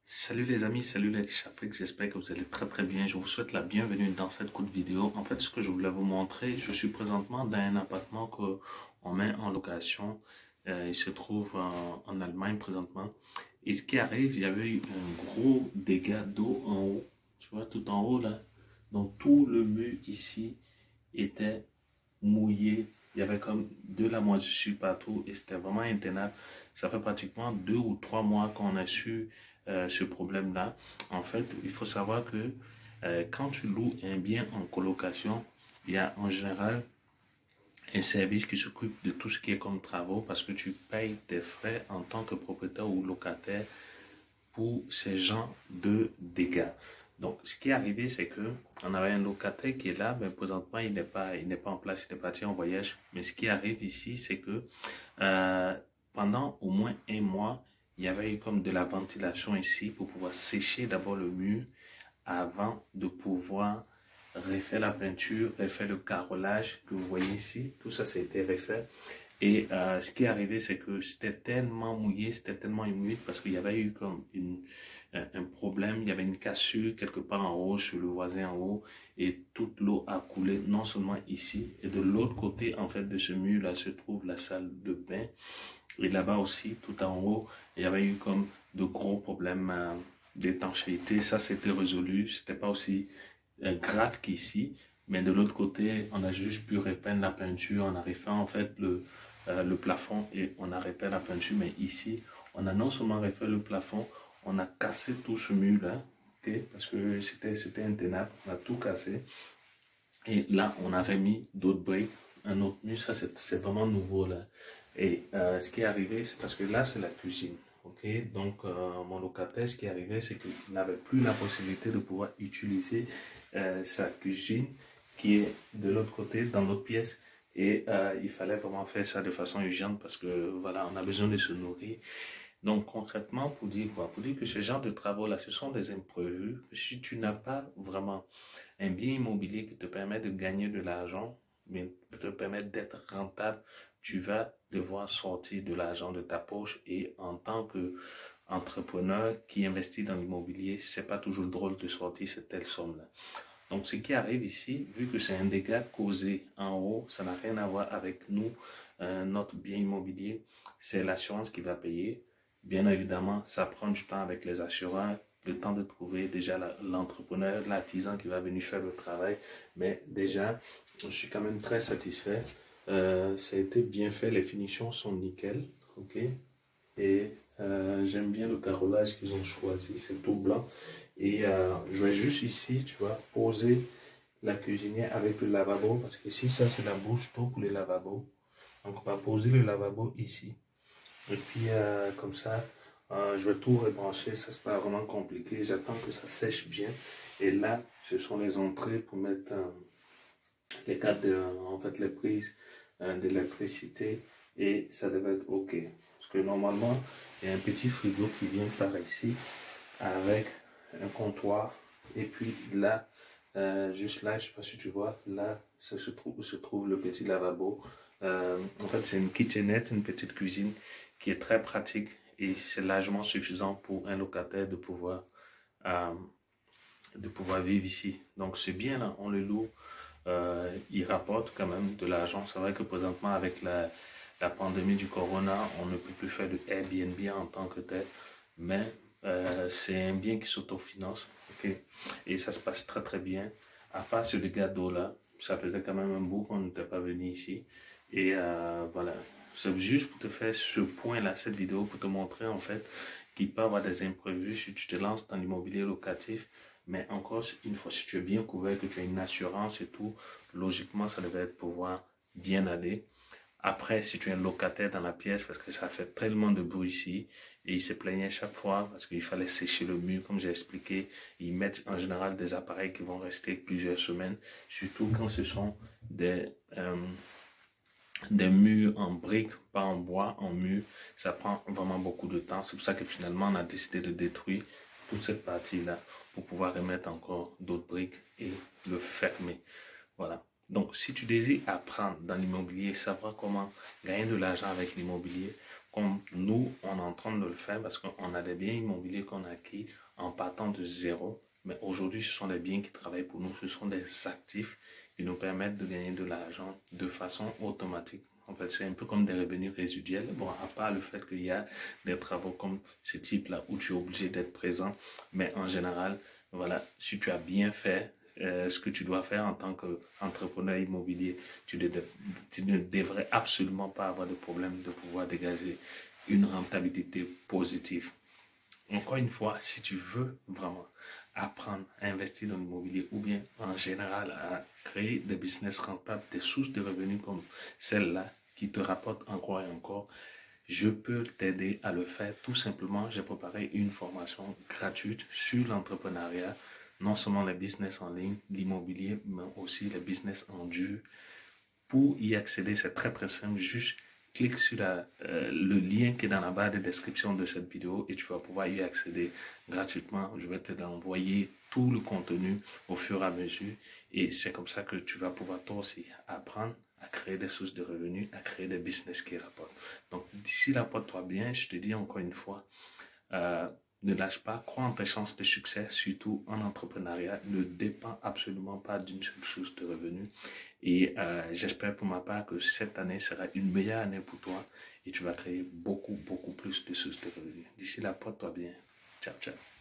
Salut les amis, salut les Chafriques, j'espère que vous allez très bien. Je vous souhaite la bienvenue dans cette courte vidéo. En fait, ce que je voulais vous montrer, je suis présentement dans un appartement qu'on met en location. Il se trouve en Allemagne présentement. Et ce qui arrive, il y avait eu un gros dégât d'eau en haut. Tu vois, tout en haut là. Donc tout le mur ici était mouillé. Il y avait comme de la moisissure partout et c'était vraiment intenable. Ça fait pratiquement 2 ou 3 mois qu'on a su ce problème-là. En fait, il faut savoir que quand tu loues un bien en colocation, il y a en général un service qui s'occupe de tout ce qui est comme travaux parce que tu payes tes frais en tant que propriétaire ou locataire pour ces genres de dégâts. Donc, ce qui est arrivé, c'est que on avait un locataire qui est là, mais présentement, il n'est pas en place, il est parti en voyage. Mais ce qui arrive ici, c'est que pendant au moins un mois, il y avait eu comme de la ventilation ici pour pouvoir sécher d'abord le mur avant de pouvoir refaire la peinture, refaire le carrelage que vous voyez ici. Tout ça, ça a été refait. Et ce qui est arrivé, c'est que c'était tellement mouillé, c'était tellement humide parce qu'il y avait eu comme un problème, il y avait une cassure quelque part en haut, sur le voisin en haut, et toute l'eau a coulé, non seulement ici, et de l'autre côté, en fait, de ce mur-là se trouve la salle de bain. Et là-bas aussi, tout en haut, il y avait eu comme de gros problèmes d'étanchéité. Ça, c'était résolu, c'était pas aussi grave qu'ici. Mais de l'autre côté, on a juste pu repeindre la peinture, on a refait en fait le plafond et on a repeint la peinture. Mais ici, on a non seulement refait le plafond, on a cassé tout ce mur-là, okay, parce que c'était intenable, on a tout cassé. Et là, on a remis d'autres briques, un autre mur, ça c'est vraiment nouveau là. Et ce qui est arrivé, c'est parce que là, c'est la cuisine. Okay? Donc, mon locataire, ce qui est arrivé, c'est qu'il n'avait plus la possibilité de pouvoir utiliser sa cuisine qui est de l'autre côté, dans l'autre pièce. Et il fallait vraiment faire ça de façon urgente parce que voilà, on a besoin de se nourrir. Donc concrètement, pour dire quoi? Pour dire que ce genre de travaux-là, ce sont des imprévus. Si tu n'as pas vraiment un bien immobilier qui te permet de gagner de l'argent, mais te permettre d'être rentable, tu vas devoir sortir de l'argent de ta poche. Et en tant qu'entrepreneur qui investit dans l'immobilier, c'est pas toujours drôle de sortir cette telle somme-là. Donc, ce qui arrive ici, vu que c'est un dégât causé en haut, ça n'a rien à voir avec nous, notre bien immobilier, c'est l'assurance qui va payer. Bien évidemment, ça prend du temps avec les assureurs, le temps de trouver déjà l'entrepreneur, l'artisan qui va venir faire le travail. Mais déjà, je suis quand même très satisfait. Ça a été bien fait, les finitions sont nickel, ok. Et j'aime bien le carrelage qu'ils ont choisi, c'est tout blanc. Et je vais juste ici, tu vois, poser la cuisinière avec le lavabo, parce que ici, ça c'est la bouche d'eau pour les lavabos. Donc on va poser le lavabo ici. Et puis comme ça, je vais tout rebrancher, ça c'est pas vraiment compliqué. J'attends que ça sèche bien. Et là, ce sont les entrées pour mettre les câbles, en fait les prises d'électricité. Et ça devait être OK. Parce que normalement, il y a un petit frigo qui vient par ici avec un comptoir. Et puis là, juste là, je ne sais pas si tu vois, là, ça se trouve le petit lavabo. En fait, c'est une kitchenette, une petite cuisine qui est très pratique et c'est largement suffisant pour un locataire euh, de pouvoir vivre ici. Donc, ce bien-là, on le loue. Il rapporte quand même de l'argent. C'est vrai que présentement, avec la pandémie du corona, on ne peut plus faire de Airbnb en tant que tel, mais c'est un bien qui s'autofinance, okay? Et ça se passe très bien. À part ce dégât d'eau là, ça faisait quand même un bout qu'on n'était pas venu ici. Et voilà, c'est juste pour te faire ce point là, cette vidéo, pour te montrer en fait qu'il peut y avoir des imprévus si tu te lances dans l'immobilier locatif. Mais encore une fois, si tu es bien couvert, que tu as une assurance et tout, logiquement, ça devrait pouvoir bien aller. Après, si tu es un locataire dans la pièce, parce que ça fait tellement de bruit ici, et il se plaignait chaque fois parce qu'il fallait sécher le mur, comme j'ai expliqué. Ils mettent en général des appareils qui vont rester plusieurs semaines, surtout quand ce sont des murs en briques, pas en bois, en mur. Ça prend vraiment beaucoup de temps. C'est pour ça que finalement, on a décidé de détruire toute cette partie-là pour pouvoir remettre encore d'autres briques et le fermer. Voilà. Donc, si tu désires apprendre dans l'immobilier, savoir comment gagner de l'argent avec l'immobilier, comme nous, on est en train de le faire parce qu'on a des biens immobiliers qu'on a acquis en partant de zéro. Mais aujourd'hui, ce sont des biens qui travaillent pour nous, ce sont des actifs qui nous permettent de gagner de l'argent de façon automatique. En fait, c'est un peu comme des revenus résiduels. Bon, à part le fait qu'il y a des travaux comme ce type-là où tu es obligé d'être présent. Mais en général, voilà, si tu as bien fait ce que tu dois faire en tant qu'entrepreneur immobilier, tu ne devrais absolument pas avoir de problème de pouvoir dégager une rentabilité positive. Encore une fois, si tu veux vraiment apprendre à investir dans l'immobilier ou bien en général à créer des business rentables, des sources de revenus comme celle-là qui te rapportent encore et encore, je peux t'aider à le faire. Tout simplement, j'ai préparé une formation gratuite sur l'entrepreneuriat, non seulement les business en ligne, l'immobilier, mais aussi les business en dur. Pour y accéder, c'est très très simple, juste clique sur le lien qui est dans la barre de description de cette vidéo et tu vas pouvoir y accéder gratuitement. Je vais te envoyer tout le contenu au fur et à mesure et c'est comme ça que tu vas pouvoir toi aussi apprendre à créer des sources de revenus, à créer des business qui rapportent. Donc d'ici là, porte-toi bien, je te dis encore une fois, ne lâche pas, crois en tes chances de succès, surtout en entrepreneuriat, ne dépend absolument pas d'une seule source de revenus. Et j'espère pour ma part que cette année sera une meilleure année pour toi et tu vas créer beaucoup plus de sources de revenus. D'ici là, porte-toi bien. Ciao, ciao.